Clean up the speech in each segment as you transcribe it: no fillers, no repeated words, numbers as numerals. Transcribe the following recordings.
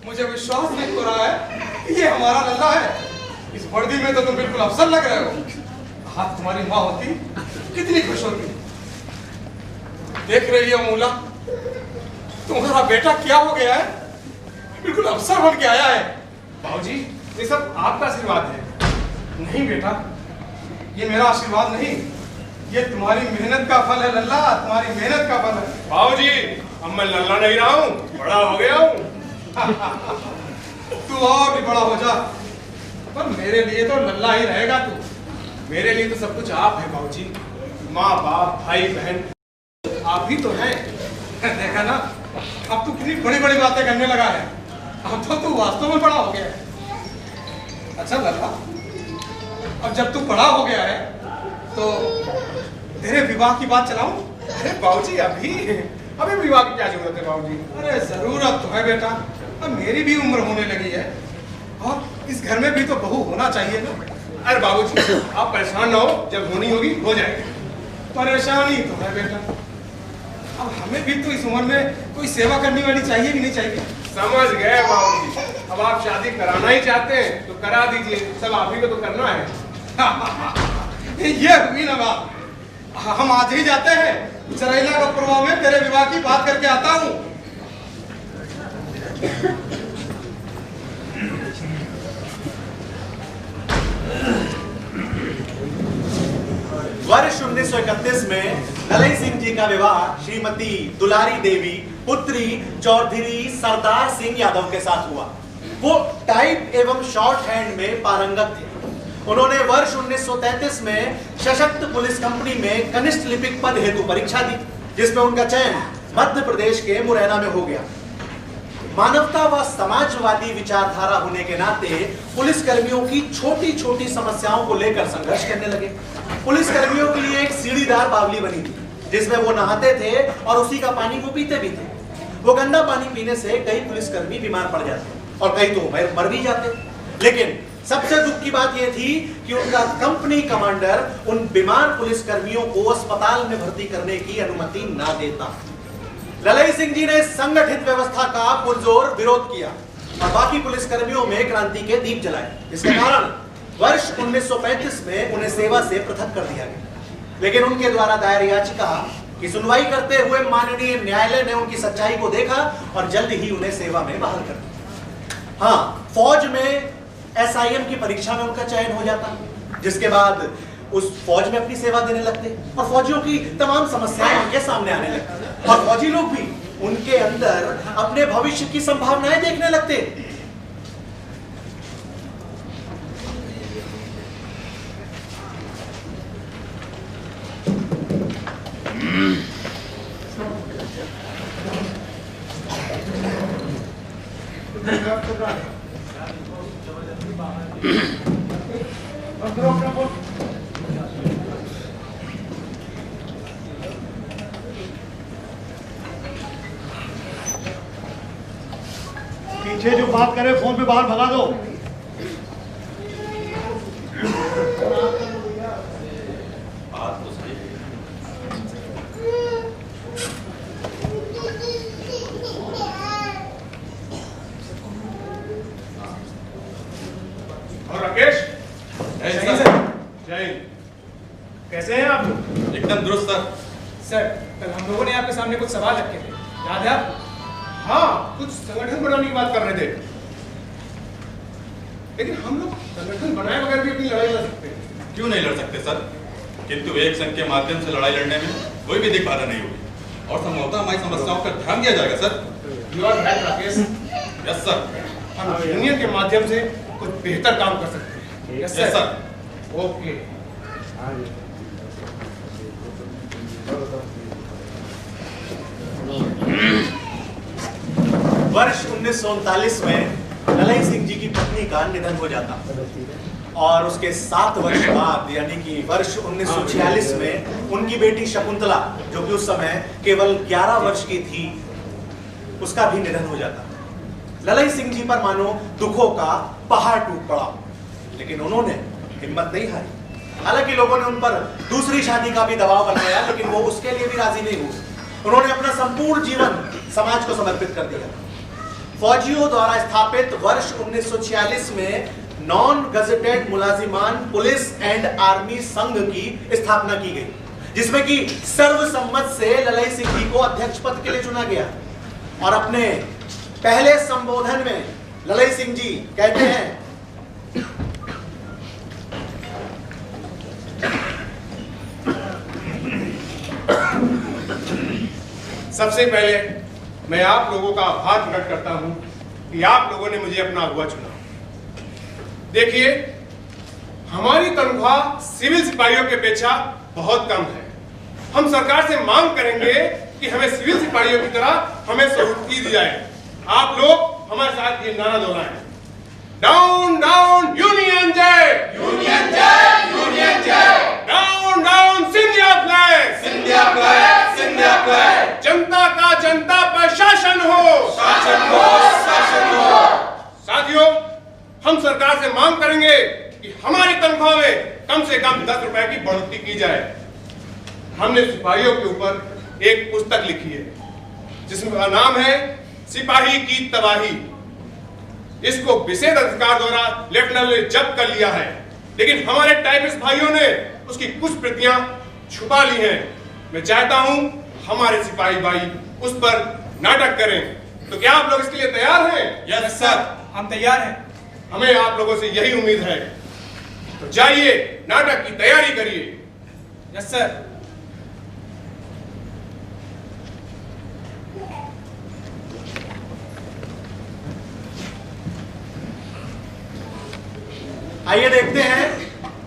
मुझे विश्वास नहीं हो रहा है कि ये हमारा लल्ला है। इस वर्दी में तो तुम बिल्कुल अफसर लग रहे हो। आज तुम्हारी माँ होती कितनी खुश होती। देख रही हो मूला, तुम्हारा बेटा क्या हो गया है, बिल्कुल अफसर बन के आया है। बाबूजी, ये सब आपका आशीर्वाद है। नहीं बेटा, ये मेरा आशीर्वाद नहीं, ये तुम्हारी मेहनत का फल है लल्ला, तुम्हारी मेहनत का फल है। बाबूजी, अब मैं लल्ला नहीं रहा हूँ, बड़ा हो गया हूँ। तू और भी बड़ा हो जा, पर मेरे लिए तो लल्ला ही रहेगा तू। मेरे लिए तो सब कुछ आप है बाबूजी। माँ बाप भाई बहन आप ही तो हैं। देखा ना, अब तू कितनी बड़ी बड़ी बातें करने लगा है। अब तो तू वास्तव में बड़ा हो गया है। अच्छा लल्ला, अब जब तू बड़ा हो गया है तो तेरे विवाह की बात चलाऊं? अरे बाबूजी, अभी विवाह की क्या जरूरत है बाबूजी? अरे जरूरत तो है बेटा, अब मेरी भी उम्र होने लगी है और इस घर में भी तो बहू होना चाहिए ना। अरे बाबूजी, आप परेशान ना हो, जब होनी होगी हो जाएगी। परेशानी तो है बेटा, अब हमें भी तो इस उम्र में कोई सेवा करने वाली चाहिए कि नहीं चाहिए? समझ गए बाबूजी। अब आप शादी कराना ही चाहते हैं तो करा दीजिए, सब आप ही को तो करना है। ये हुई ना बात। हम आज ही जाते हैं, चरैला का प्रभाव में तेरे विवाह की बात करके आता हूँ। वर्ष 1931 में ललई सिंह जी का विवाह श्रीमती दुलारी देवी पुत्री चौधरी सरदार सिंह यादव के साथ हुआ। वो टाइप एवं शॉर्ट हैंड में पारंगत थे। उन्होंने वर्ष 1933 में सशक्त पुलिस कंपनी में कनिष्ठ लिपिक पद हेतु परीक्षा दी, जिसमें उनका चयन मध्य प्रदेश के मुरैना में हो गया। मानवता व समाजवादी विचारधारा होने के नाते पुलिस कर्मियों की छोटी छोटी समस्याओं को लेकर संघर्ष करने लगे। पुलिस कर्मियों के लिए एक सीढ़ीदार बावली बनी थी, जिसमें वो नहाते थे और उसी का पानी वो पीते भी थे। वो गंदा पानी पीने से कई पुलिसकर्मी बीमार पड़ जाते और कई तो मर भी जाते। लेकिन सबसे दुख की बात यह थी कि उनका कंपनी कमांडर उन बीमार पुलिसकर्मियों को अस्पताल में भर्ती करने की अनुमति ना देता। ललई सिंह जी ने संगठित व्यवस्था का पुरजोर विरोध किया और बाकी पुलिसकर्मियों में क्रांति के दीप जलाए। इसके कारण वर्ष 1935 में उन्हें सेवा से पृथक कर दिया गया। लेकिन उनके द्वारा दायर याचिका की सुनवाई करते हुए माननीय न्यायालय ने उनकी सच्चाई को देखा और जल्द ही उन्हें सेवा में बहाल कर दिया। हाँ, फौज में SIM की परीक्षा में उनका चयन हो जाता, जिसके बाद उस फौज में अपनी सेवा देने लगते और फौजियों की तमाम समस्याएं उनके सामने आने लगती और फौजी लोग भी उनके अंदर अपने भविष्य की संभावनाएं देखने लगते। पीछे जो बात करे फोन पे बाहर भगा दो। बात तो सही और राकेश, जय कैसे हैं आप लोग? एकदम दुरुस्त सर। सर, कल हम लोगों ने आपके सामने कुछ सवाल रखे थे, याद है आपको? हाँ, कुछ संगठन बनाने की बात कर रहे थे, लेकिन हम लोग संगठन बनाए बगैर भी अपनी लड़ाई लड़ सकते हैं। क्यों नहीं लड़ सकते सर? किंतु एक संघ के माध्यम से लड़ाई लड़ने में कोई भी बाधा नहीं होगी और संभवतः हमारी समस्याओं पर ध्यान दिया जाएगा sir. You are right Rakesh. Yes sir. हम यूनियन के माध्यम से कुछ बेहतर काम कर सकते हैं। Yes sir. ओके। वर्ष 1939 में ललई सिंह जी की पत्नी का निधन हो जाता और उसके 7 वर्ष बाद यानी कि वर्ष 1946 में उनकी बेटी शकुंतला, जो कि उस समय केवल 11 वर्ष की थी, उसका भी निधन हो जाता। ललई सिंह जी पर मानो दुखों का पहाड़ टूट पड़ा, लेकिन उन्होंने हिम्मत नहीं हारी। हालांकि लोगों ने उन पर दूसरी शादी का भी दबाव बनाया, लेकिन वो उसके लिए भी राजी नहीं हुए। उन्होंने अपना संपूर्ण जीवन समाज को समर्पित कर दिया। फौजियों द्वारा स्थापित वर्ष 1946 में नॉन गजेटेड मुलाजिमान पुलिस एंड आर्मी संघ की स्थापना की गई, जिसमें कि सर्वसम्मत से ललई सिंह जी को अध्यक्ष पद के लिए चुना गया। और अपने पहले संबोधन में ललई सिंह जी कहते हैं, सबसे पहले मैं आप लोगों का आभार प्रकट करता हूं कि आप लोगों ने मुझे अपना अगुवा चुना। देखिए, हमारी तनख्वाह सिविल सिपाहियों की अपेक्षा बहुत कम है। हम सरकार से मांग करेंगे कि हमें सिविल सिपाहियों की तरह हमें सहूलियत दी जाए। आप लोग हमारे साथ ये नारा दोहराएं, डाउन डाउन यूनियन जय, यूनियन जय, यूनियन जय, down down Scindia flag, Scindia flag, Scindia flag, जनता का जनता पर शासन हो, शासन हो, शासन हो। साथियों, हम सरकार से मांग करेंगे कि हमारी तनख्वाह में कम से कम 10 रुपए की बढ़ोतरी की जाए। हमने सिपाहियों के ऊपर एक पुस्तक लिखी है जिसका नाम है सिपाही की तबाही। इसको विशेष अधिकार द्वारा लेफ्टिनेंट ने जब्त कर लिया है, लेकिन हमारे टाइपिस्ट भाइयों ने उसकी कुछ प्रतियां छुपा ली हैं। मैं चाहता हूं हमारे सिपाही भाई उस पर नाटक करें। तो क्या आप लोग इसके लिए तैयार हैं? यस सर, हम तैयार हैं। हमें आप लोगों से यही उम्मीद है। तो जाइए, नाटक की तैयारी करिए। Yes sir. आइए देखते हैं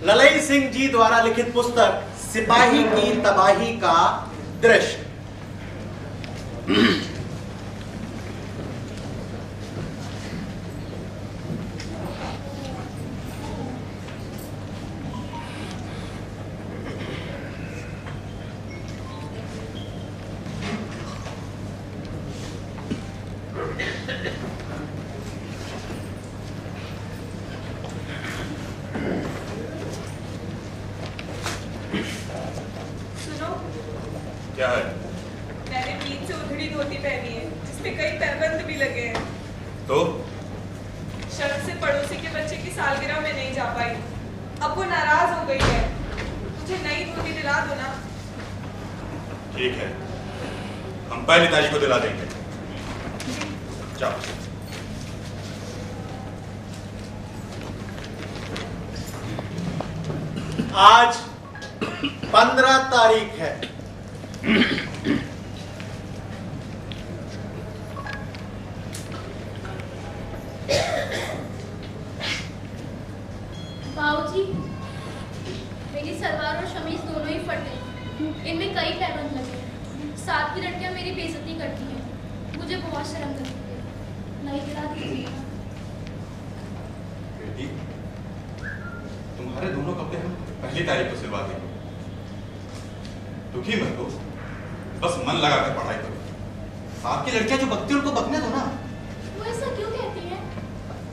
ललई सिंह जी द्वारा लिखित पुस्तक सिपाही की तबाही का दृश्य। क्या है? मैंने बीच से उधड़ी धोती पहनी है जिसमें कई पैबंद भी लगे हैं। तो शर्त से पड़ोसी के बच्चे की सालगिरह में नहीं जा पाई। अब वो नाराज हो गई है। मुझे नई धोती दिला दो ना। ठीक है, हम पहली तारीख को दिला देंगे। जाओ। आज 15 तारीख है। बाबूजी, मेरी सलवार और शमीज दोनों ही फटे। इनमें कई पैबंद लगे। साथ की लड़कियां मेरी बेइज्जती करती हैं। मुझे बहुत शर्म करती है। नहीं दिला दीजिए। बेटी, तुम्हारे दोनों कपड़े हम पहली तारीख को सिलवा देंगे। दुखी मत हो, बस मन लगाकर पढ़ाई करो। आपकी लड़कियां जो बकती हैं उनको बकने दो ना। वो ऐसा क्यों कहती हैं?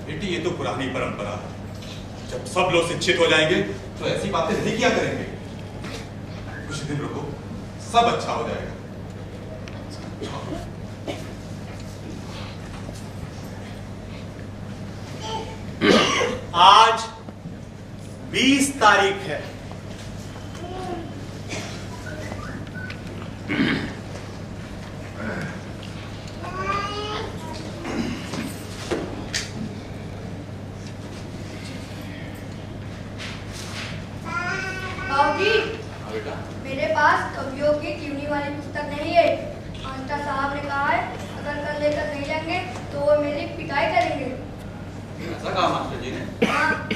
बेटी, ये तो पुरानी परंपरा है। जब सब लोग शिक्षित हो जाएंगे तो ऐसी बातें नहीं किया करेंगे। कुछ दिन रुको, सब अच्छा हो जाएगा। आज 20 तारीख है। बाबूजी, हाँ बेटा। मेरे पास कवियों की ट्यूनी वाली पुस्तक नहीं है। अंता साहब ने कहा है अगर कल लेकर नहीं जाएंगे तो वो मेरी पिटाई करेंगे। ऐसा कहा मास्टर जी ने? हाँ,